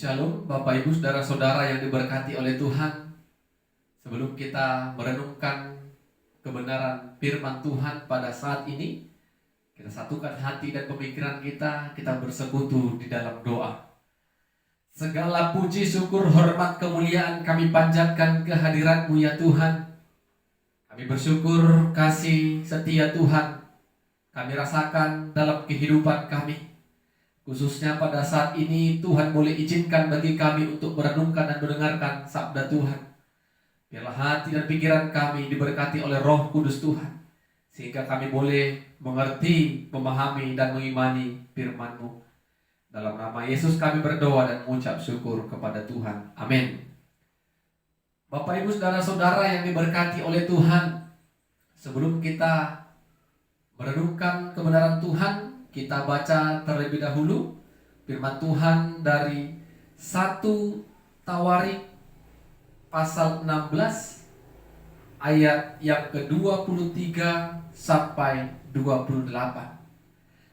Shalom Bapak Ibu Saudara-saudara yang diberkati oleh Tuhan. Sebelum kita merenungkan kebenaran firman Tuhan pada saat ini, kita satukan hati dan pemikiran kita bersekutu di dalam doa. Segala puji, syukur, hormat, kemuliaan kami panjatkan kehadirat-Mu ya Tuhan. Kami bersyukur kasih setia Tuhan kami rasakan dalam kehidupan kami. Khususnya pada saat ini Tuhan boleh izinkan bagi kami untuk merenungkan dan mendengarkan sabda Tuhan. Biarlah hati dan pikiran kami diberkati oleh Roh Kudus Tuhan, sehingga kami boleh mengerti, memahami dan mengimani firman-Mu. Dalam nama Yesus kami berdoa dan mengucap syukur kepada Tuhan. Amin. Bapak Ibu Saudara-saudara yang diberkati oleh Tuhan, sebelum kita merenungkan kebenaran Tuhan, kita baca terlebih dahulu firman Tuhan dari 1 Tawarik pasal 16 ayat yang ke-23 sampai 28.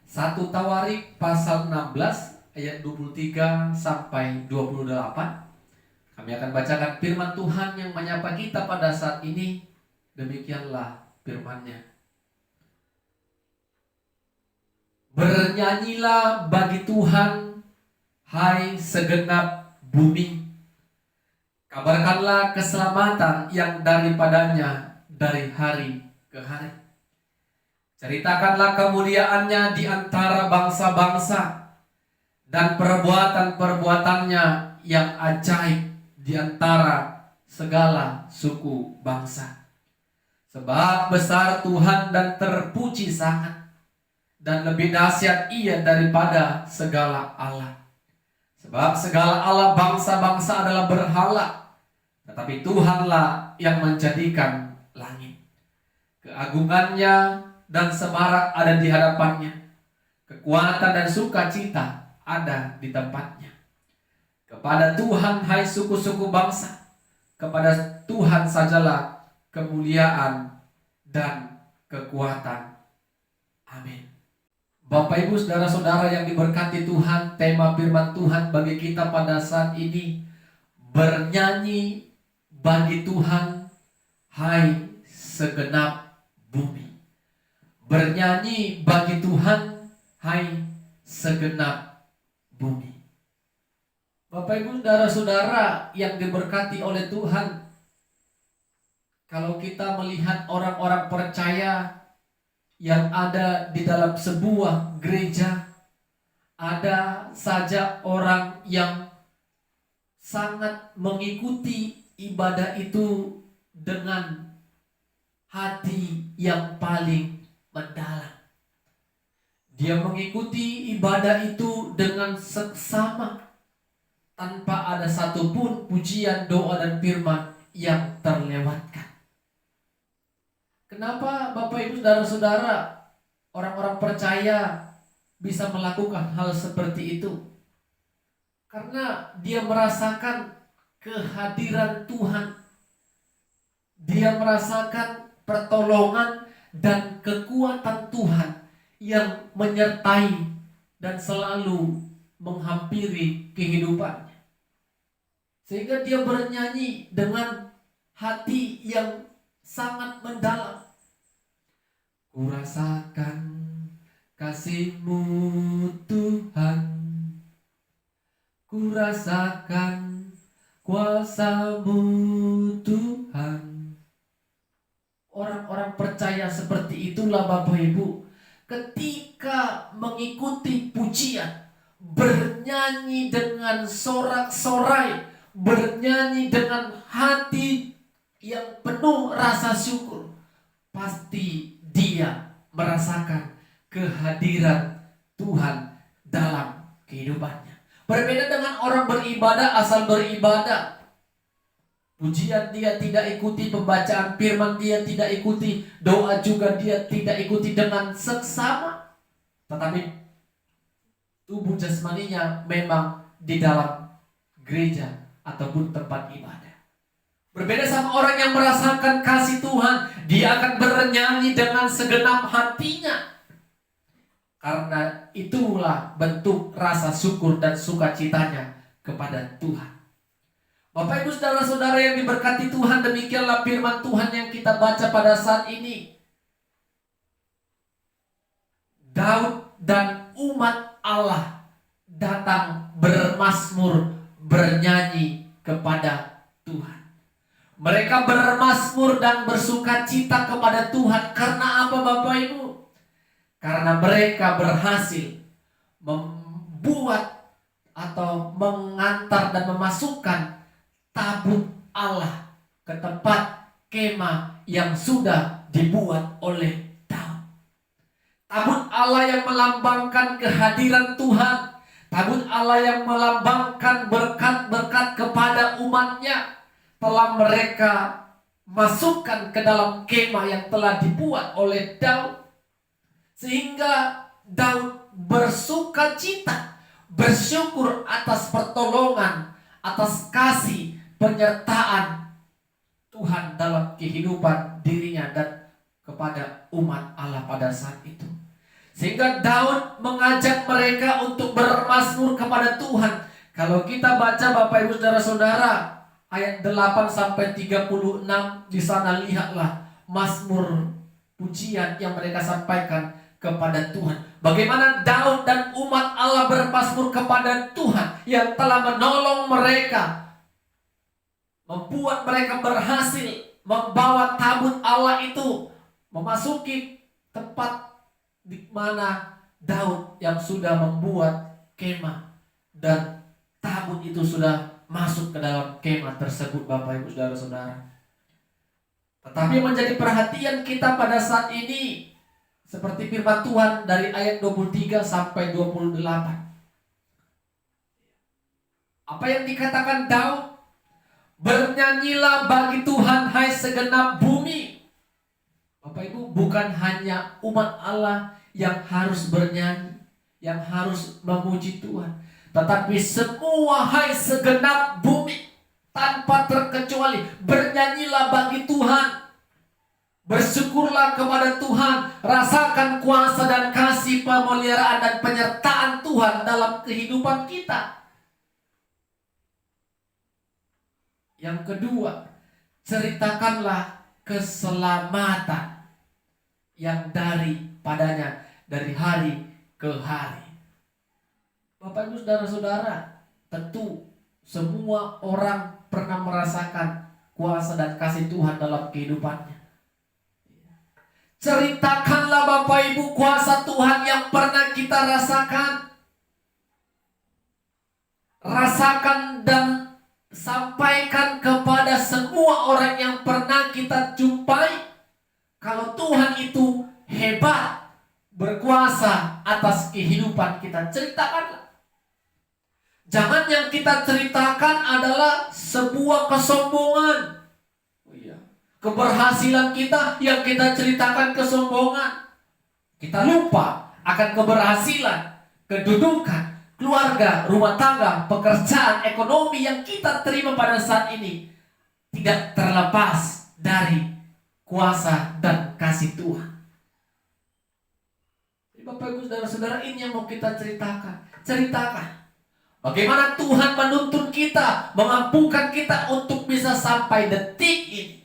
1 Tawarik pasal 16 ayat 23 sampai 28. Kami akan bacakan firman Tuhan yang menyapa kita pada saat ini. Demikianlah firman-Nya. Bernyanyilah bagi Tuhan, hai segenap bumi. Kabarkanlah keselamatan yang daripadanya dari hari ke hari. Ceritakanlah kemuliaannya di antara bangsa-bangsa dan perbuatan-perbuatannya yang ajaib di antara segala suku bangsa. Sebab besar Tuhan dan terpuji sangat, dan lebih dahsyat Ia daripada segala Allah. Sebab segala Allah bangsa-bangsa adalah berhala, tetapi Tuhanlah yang menjadikan langit. Keagungannya dan semarak ada di hadapannya, kekuatan dan sukacita ada di tempatnya. Kepada Tuhan hai suku-suku bangsa, kepada Tuhan sajalah kemuliaan dan kekuatan. Amin. Bapak Ibu Saudara-saudara yang diberkati Tuhan, tema firman Tuhan bagi kita pada saat ini, bernyanyi bagi Tuhan, hai segenap bumi. Bernyanyi bagi Tuhan, hai segenap bumi. Bapak Ibu Saudara-saudara yang diberkati oleh Tuhan, kalau kita melihat orang-orang percaya yang ada di dalam sebuah gereja, ada saja orang yang sangat mengikuti ibadah itu dengan hati yang paling mendalam. Dia mengikuti ibadah itu dengan seksama, tanpa ada satupun pujian, doa, dan firman yang terlewatkan. Kenapa Bapak Ibu Saudara-saudara, orang-orang percaya bisa melakukan hal seperti itu? Karena dia merasakan kehadiran Tuhan. Dia merasakan pertolongan dan kekuatan Tuhan yang menyertai dan selalu menghampiri kehidupannya. Sehingga dia bernyanyi dengan hati yang sangat mendalam. Kurasakan kasih-Mu Tuhan, kurasakan kuasa-Mu Tuhan. Orang-orang percaya seperti itulah Bapak Ibu, ketika mengikuti pujian, bernyanyi dengan sorak-sorai, bernyanyi dengan hati yang penuh rasa syukur, pasti dia merasakan kehadiran Tuhan dalam kehidupannya. Berbeda dengan orang beribadah asal beribadah. Pujian dia tidak ikuti, pembacaan firman dia tidak ikuti, doa juga dia tidak ikuti dengan seksama. Tetapi tubuh jasmaninya memang di dalam gereja ataupun tempat ibadah. Berbeda sama orang yang merasakan kasih Tuhan, dia akan bernyanyi dengan segenap hatinya. Karena itulah bentuk rasa syukur dan sukacitanya kepada Tuhan. Bapak Ibu saudara-saudara yang diberkati Tuhan, demikianlah firman Tuhan yang kita baca pada saat ini. Daud dan umat Allah datang bermazmur, bernyanyi kepada Tuhan. Mereka bermazmur dan bersukacita kepada Tuhan. Karena apa Bapak Ibu? Karena mereka berhasil membuat atau mengantar dan memasukkan tabut Allah ke tempat kemah yang sudah dibuat oleh Daud. Tabut Allah yang melambangkan kehadiran Tuhan. Tabut Allah yang melambangkan berkat-berkat kepada umatnya telah mereka masukkan ke dalam kemah yang telah dibuat oleh Daud. Sehingga Daud bersukacita, bersyukur atas pertolongan, atas kasih, penyertaan Tuhan dalam kehidupan dirinya dan kepada umat Allah pada saat itu. Sehingga Daud mengajak mereka untuk bermazmur kepada Tuhan. Kalau kita baca Bapak Ibu saudara-saudara, ayat 8-36 di sana lihatlah mazmur pujian yang mereka sampaikan kepada Tuhan. Bagaimana Daud dan umat Allah bermazmur kepada Tuhan yang telah menolong mereka, membuat mereka berhasil membawa tabut Allah itu memasuki tempat di mana Daud yang sudah membuat kemah, dan tabut itu sudah masuk ke dalam kemah tersebut Bapak Ibu saudara-saudara. Tetapi yang menjadi perhatian kita pada saat ini, seperti firman Tuhan dari ayat 23 sampai 28. Apa yang dikatakan Daud? Bernyanyilah bagi Tuhan hai segenap bumi. Bapak Ibu, bukan hanya umat Allah yang harus bernyanyi, yang harus memuji Tuhan, tetapi semua hai segenap bumi tanpa terkecuali bernyanyilah bagi Tuhan. Bersyukurlah kepada Tuhan, rasakan kuasa dan kasih, pemeliharaan dan penyertaan Tuhan dalam kehidupan kita. Yang kedua, ceritakanlah keselamatan yang daripadanya dari hari ke hari. Bapak Ibu saudara-saudara, tentu semua orang pernah merasakan kuasa dan kasih Tuhan dalam kehidupannya. Ceritakanlah Bapak Ibu kuasa Tuhan yang pernah kita rasakan. Rasakan dan sampaikan kepada semua orang yang pernah kita jumpai, kalau Tuhan itu hebat, berkuasa atas kehidupan kita. Ceritakanlah. Jangan yang kita ceritakan adalah sebuah kesombongan. Keberhasilan kita yang kita ceritakan kesombongan. Kita lupa akan keberhasilan, kedudukan, keluarga, rumah tangga, pekerjaan, ekonomi yang kita terima pada saat ini tidak terlepas dari kuasa dan kasih Tuhan. Bapak Ibu saudara-saudara, ini yang mau kita ceritakan. Ceritakan bagaimana Tuhan menuntun kita, mengampukan kita untuk bisa sampai detik ini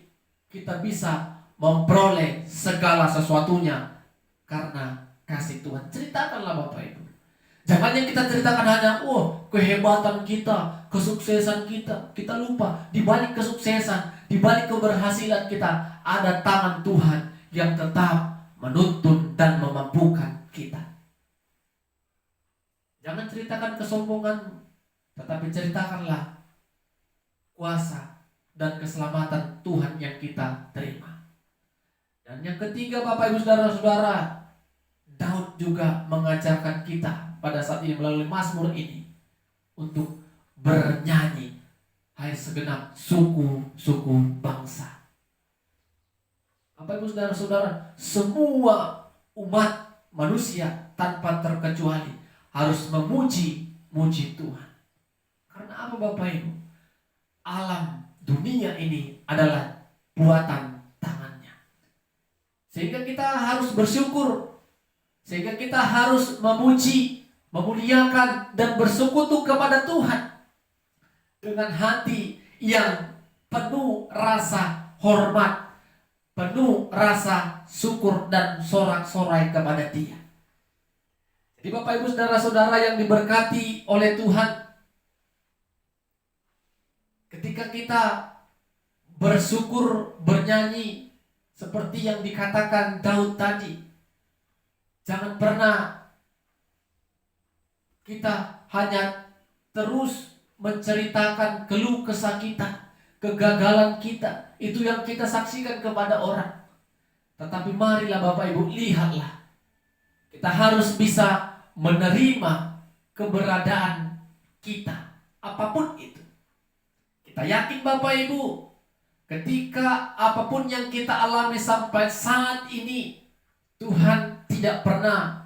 kita bisa memperoleh segala sesuatunya karena kasih Tuhan. Ceritakanlah Bapak Ibu. Jangan yang kita ceritakan hanya kehebatan kita, kesuksesan kita. Kita lupa di balik kesuksesan, di balik keberhasilan kita ada tangan Tuhan yang tetap menuntun dan memampukan kita. Jangan ceritakan kesombongan, tetapi ceritakanlah kuasa dan keselamatan Tuhan yang kita terima. Dan yang ketiga Bapak Ibu saudara-saudara, Daud juga mengajarkan kita pada saat ini melalui mazmur ini untuk bernyanyi hai segenap suku-suku bangsa. Bapak Ibu saudara-saudara, semua umat manusia tanpa terkecuali harus memuji Tuhan. Karena apa Bapak Ibu? Alam dunia ini adalah buatan tangannya. Sehingga kita harus bersyukur. Sehingga kita harus memuji, memuliakan dan bersekutu kepada Tuhan. dengan hati yang penuh rasa hormat, penuh rasa syukur dan sorak-sorai kepada Dia. Jadi Bapak Ibu saudara-saudara yang diberkati oleh Tuhan, ketika kita bersyukur, bernyanyi seperti yang dikatakan Daud tadi, jangan pernah kita hanya terus menceritakan keluh kesah kita, kegagalan kita, itu yang kita saksikan kepada orang. Tetapi marilah Bapak Ibu, lihatlah, kita harus bisa menerima keberadaan kita, apapun itu. Kita yakin Bapak Ibu, ketika apapun yang kita alami sampai saat ini, Tuhan tidak pernah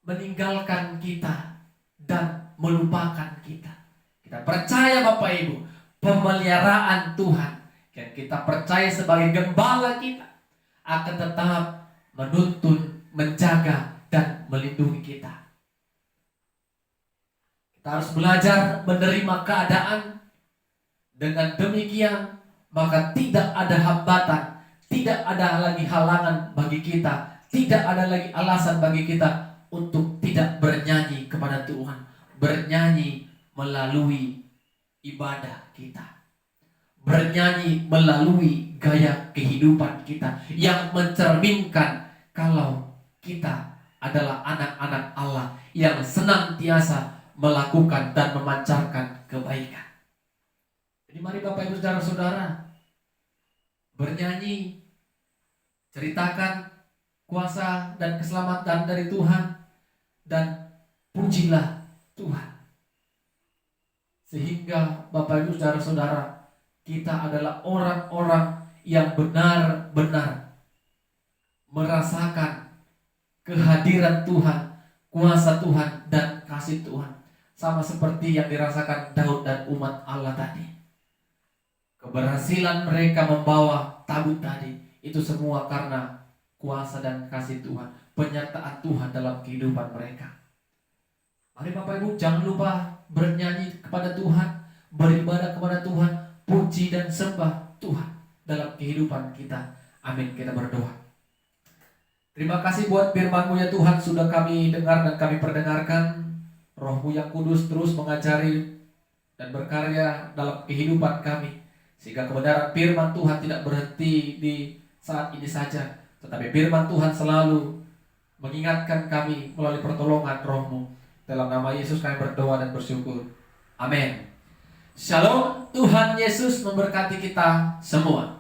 meninggalkan kita dan melupakan kita. Kita percaya Bapak Ibu, pemeliharaan Tuhan yang kita percaya sebagai gembala kita akan tetap menuntun, menjaga, dan melindungi kita. Kita harus belajar menerima keadaan. Dengan demikian, maka tidak ada hambatan, tidak ada lagi halangan bagi kita, tidak ada lagi alasan bagi kita untuk tidak bernyanyi kepada Tuhan, bernyanyi melalui ibadah kita, bernyanyi melalui gaya kehidupan kita yang mencerminkan kalau kita adalah anak-anak Allah yang senantiasa melakukan dan memancarkan kebaikan. Jadi mari Bapak Ibu saudara-saudara bernyanyi, ceritakan kuasa dan keselamatan dari Tuhan, dan pujilah Tuhan. Sehingga Bapak Ibu saudara-saudara, kita adalah orang-orang yang benar-benar merasakan kehadiran Tuhan, kuasa Tuhan, dan kasih Tuhan. Sama seperti yang dirasakan Daud dan umat Allah tadi. Keberhasilan mereka membawa tabut tadi, itu semua karena kuasa dan kasih Tuhan, penyertaan Tuhan dalam kehidupan mereka. Mari Bapak Ibu jangan lupa bernyanyi kepada Tuhan, beribadah kepada Tuhan, puji dan sembah Tuhan dalam kehidupan kita. Amin. Kita berdoa. Terima kasih buat firman-Mu ya Tuhan, sudah kami dengar dan kami perdengarkan. Roh-Mu yang kudus terus mengajari dan berkarya dalam kehidupan kami, sehingga kebenaran firman Tuhan tidak berhenti di saat ini saja, tetapi firman Tuhan selalu mengingatkan kami melalui pertolongan Roh-Mu. Dalam nama Yesus kami berdoa dan bersyukur. Amin. Shalom. Tuhan Yesus memberkati kita semua.